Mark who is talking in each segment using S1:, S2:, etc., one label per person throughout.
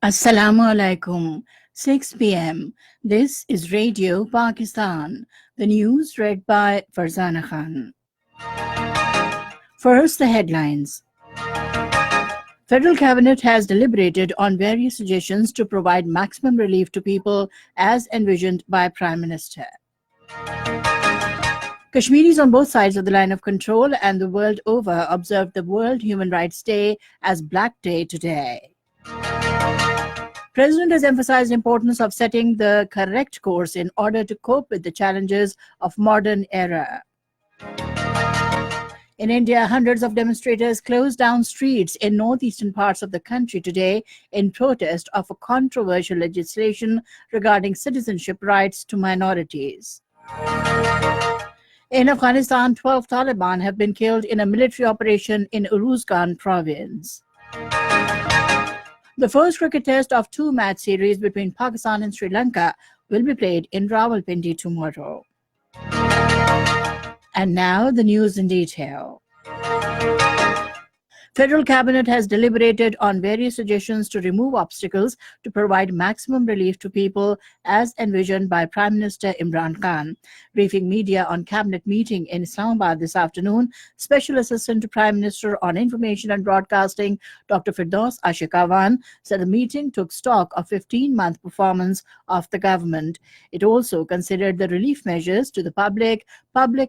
S1: Assalamu alaikum. 6 p.m. This is Radio Pakistan. The news read by Farzana Khan. First, the headlines. Federal Cabinet has deliberated on various suggestions to provide maximum relief to people as envisioned by Prime Minister. Kashmiris on both sides of the line of control and the world over observed the World Human Rights Day as Black Day today. President has emphasized the importance of setting the correct course in order to cope with the challenges of modern era. In India, hundreds of demonstrators closed down streets in northeastern parts of the country today in protest of a controversial legislation regarding citizenship rights to minorities. In Afghanistan, 12 Taliban have been killed in a military operation in Uruzgan province. The first cricket test of two-match series between Pakistan and Sri Lanka will be played in Rawalpindi tomorrow. And now the news in detail. Federal Cabinet has deliberated on various suggestions to remove obstacles to provide maximum relief to people as envisioned by Prime Minister Imran Khan. Briefing media on Cabinet meeting in Islamabad this afternoon, Special Assistant to Prime Minister on Information and Broadcasting, Dr. Firdaus Ashikawan, said the meeting took stock of 15-month performance of the government. It also considered the relief measures to the public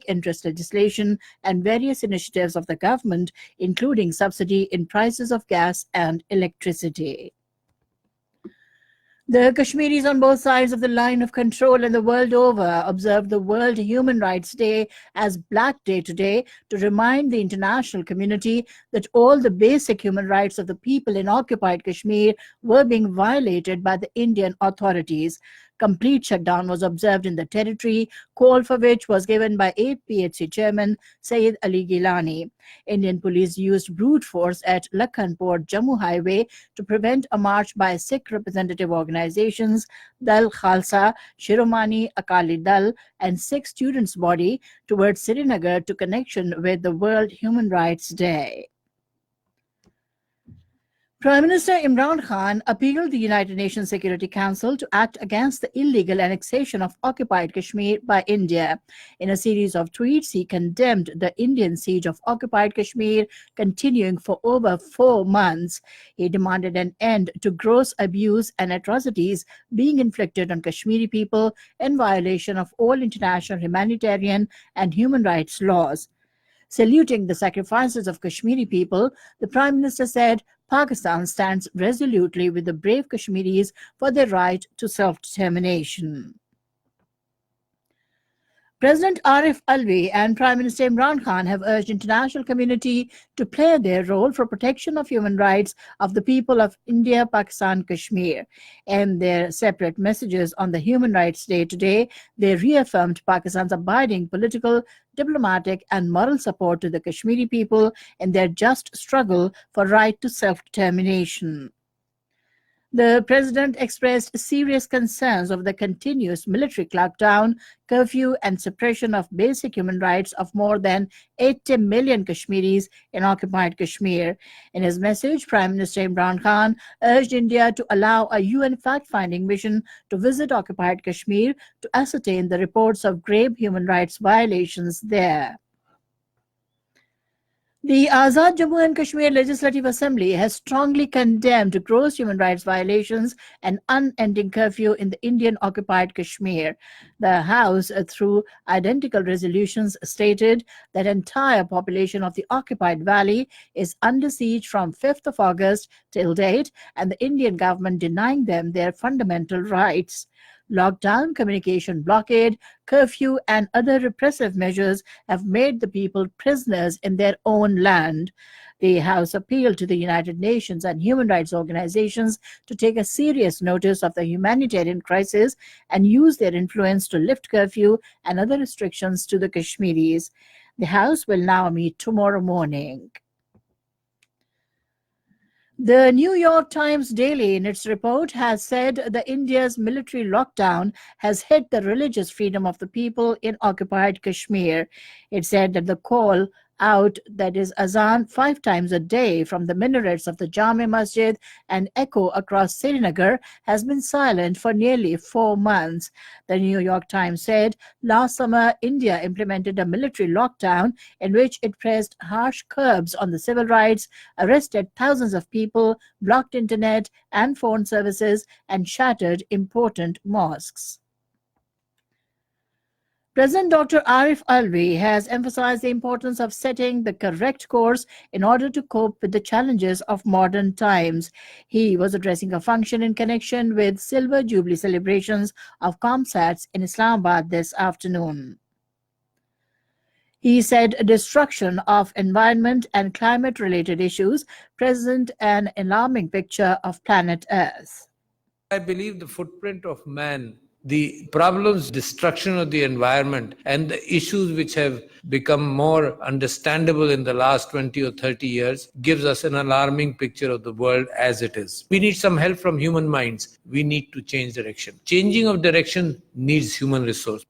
S1: interest legislation, and various initiatives of the government, including subsidy in prices of gas and electricity. The Kashmiris on both sides of the line of control and the world over observed the World Human Rights Day as Black Day today to remind the international community that all the basic human rights of the people in occupied Kashmir were being violated by the Indian authorities. Complete shutdown was observed in the territory, call for which was given by APHC chairman Syed Ali Gilani. Indian police used brute force at Lakhanpur Jammu highway to prevent a march by Sikh representative organizations Dal Khalsa, Shiromani Akali Dal and Sikh students' body towards Srinagar to connection with the World Human Rights Day. Prime Minister Imran Khan appealed to the United Nations Security Council to act against the illegal annexation of occupied Kashmir by India. In a series of tweets, he condemned the Indian siege of occupied Kashmir continuing for over 4 months. He demanded an end to gross abuse and atrocities being inflicted on Kashmiri people in violation of all international humanitarian and human rights laws. Saluting the sacrifices of Kashmiri people, the Prime Minister said Pakistan stands resolutely with the brave Kashmiris for their right to self-determination. President Arif Alvi and Prime Minister Imran Khan have urged international community to play their role for protection of human rights of the people of India, Pakistan, Kashmir. In their separate messages on the Human Rights Day today, they reaffirmed Pakistan's abiding political, diplomatic and moral support to the Kashmiri people in their just struggle for right to self-determination. The president expressed serious concerns over the continuous military clampdown, curfew, and suppression of basic human rights of more than 80 million Kashmiris in occupied Kashmir. In his message, Prime Minister Imran Khan urged India to allow a UN fact-finding mission to visit occupied Kashmir to ascertain the reports of grave human rights violations there. The Azad Jammu and Kashmir Legislative Assembly has strongly condemned gross human rights violations and unending curfew in the Indian-occupied Kashmir. The House, through identical resolutions, stated that entire population of the occupied valley is under siege from 5th of August till date, and the Indian government denying them their fundamental rights. Lockdown, communication blockade, curfew, and other repressive measures have made the people prisoners in their own land. The House appealed to the United Nations and human rights organizations to take a serious notice of the humanitarian crisis and use their influence to lift curfew and other restrictions to the Kashmiris. The House will now meet tomorrow morning. The New York Times Daily, in its report, has said that India's military lockdown has hit the religious freedom of the people in occupied Kashmir. It said that the call out, that is azan, 5 times a day from the minarets of the Jame Masjid and echo across Srinagar, has been silent for nearly 4 months. The New York Times said last summer India implemented a military lockdown in which it pressed harsh curbs on the civil rights, arrested thousands of people, blocked internet and phone services, and shattered important mosques. President Dr. Arif Alvi has emphasized the importance of setting the correct course in order to cope with the challenges of modern times. He was addressing a function in connection with Silver Jubilee celebrations of ComSats in Islamabad this afternoon. He said destruction of environment and climate-related issues present an alarming picture of planet Earth.
S2: I believe the footprint of man, the problems, destruction of the environment, and the issues which have become more understandable in the last 20 or 30 years gives us an alarming picture of the world as it is. We need some help from human minds. We need to change direction. Changing of direction needs human resource.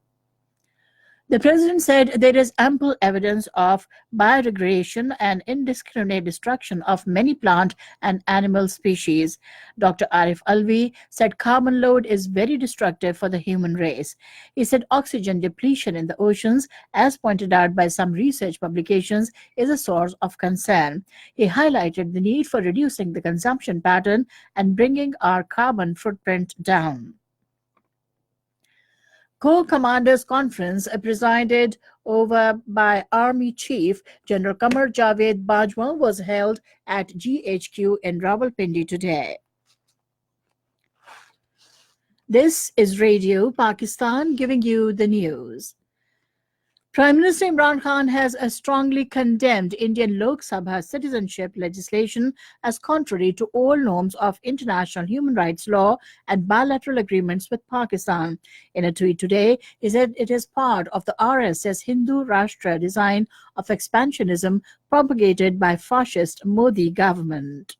S1: The president said there is ample evidence of biodegradation and indiscriminate destruction of many plant and animal species. Dr. Arif Alvi said carbon load is very destructive for the human race. He said oxygen depletion in the oceans, as pointed out by some research publications, is a source of concern. He highlighted the need for reducing the consumption pattern and bringing our carbon footprint down. Corps Commanders Conference presided over by Army Chief General Qamar Javed Bajwa was held at GHQ in Rawalpindi today. This is Radio Pakistan giving you the news. Prime Minister Imran Khan has strongly condemned Indian Lok Sabha citizenship legislation as contrary to all norms of international human rights law and bilateral agreements with Pakistan. In a tweet today, he said it is part of the RSS Hindu Rashtra design of expansionism propagated by fascist Modi government.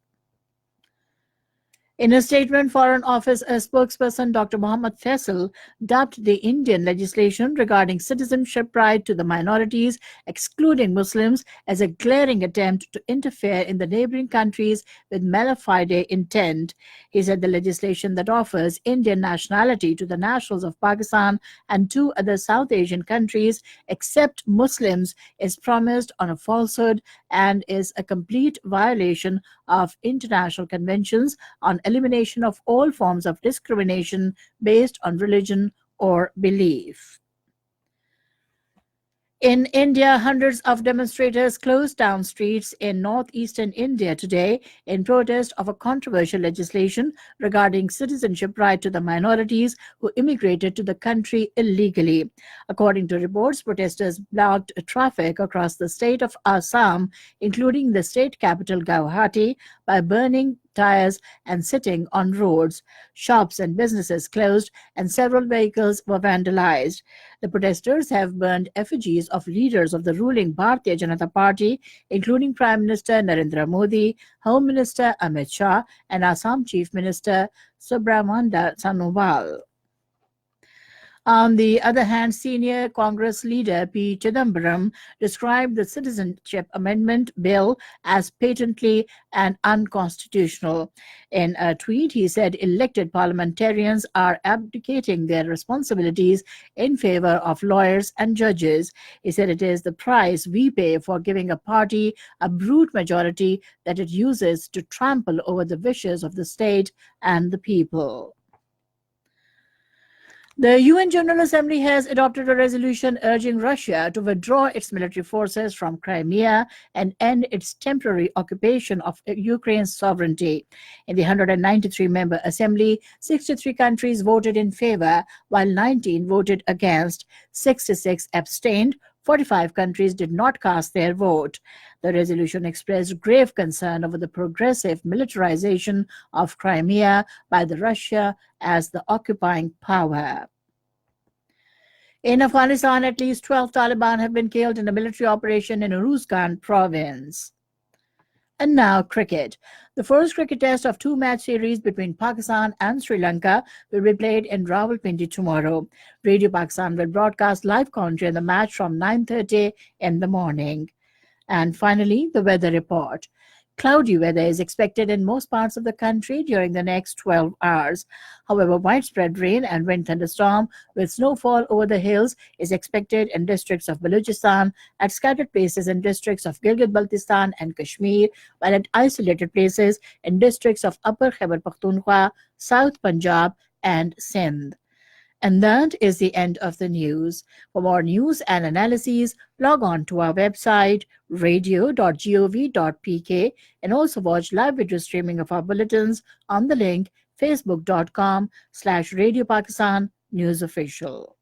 S1: In a statement, Foreign Office spokesperson Dr. Mohammad Faisal dubbed the Indian legislation regarding citizenship right to the minorities, excluding Muslims, as a glaring attempt to interfere in the neighboring countries with mala fide intent. He said the legislation that offers Indian nationality to the nationals of Pakistan and 2 other South Asian countries, except Muslims, is premised on a falsehood and is a complete violation of international conventions on elimination of all forms of discrimination based on religion or belief. In India, hundreds of demonstrators closed down streets in northeastern India today in protest of a controversial legislation regarding citizenship right to the minorities who immigrated to the country illegally. According to reports, protesters blocked traffic across the state of Assam, including the state capital Guwahati, by burning tires and sitting on roads. Shops and businesses closed and several vehicles were vandalized. The protesters have burned effigies of leaders of the ruling Bharatiya Janata Party, including Prime Minister Narendra Modi, Home Minister Amit Shah, and Assam Chief Minister Subramanda Sanowal. On the other hand, senior Congress leader P. Chidambaram described the Citizenship Amendment Bill as patently and unconstitutional. In a tweet, he said elected parliamentarians are abdicating their responsibilities in favor of lawyers and judges. He said it is the price we pay for giving a party a brute majority that it uses to trample over the wishes of the state and the people. The UN General Assembly has adopted a resolution urging Russia to withdraw its military forces from Crimea and end its temporary occupation of Ukraine's sovereignty. In the 193-member assembly, 63 countries voted in favor, while 19 voted against, 66 abstained, 45 countries did not cast their vote. The resolution expressed grave concern over the progressive militarization of Crimea by Russia as the occupying power. In Afghanistan, at least 12 Taliban have been killed in a military operation in Uruzgan province. And now cricket. The first cricket test of 2-match series between Pakistan and Sri Lanka will be played in Rawalpindi tomorrow. Radio Pakistan will broadcast live commentary on the match from 9:30 in the morning. And finally, the weather report. Cloudy weather is expected in most parts of the country during the next 12 hours. However, widespread rain and wind thunderstorm with snowfall over the hills is expected in districts of Balochistan, at scattered places in districts of Gilgit-Baltistan and Kashmir, while at isolated places in districts of Upper Khyber Pakhtunkhwa, South Punjab, and Sindh. And that is the end of the news. For more news and analyses, log on to our website radio.gov.pk and also watch live video streaming of our bulletins on the link facebook.com/Radio Pakistan News Official.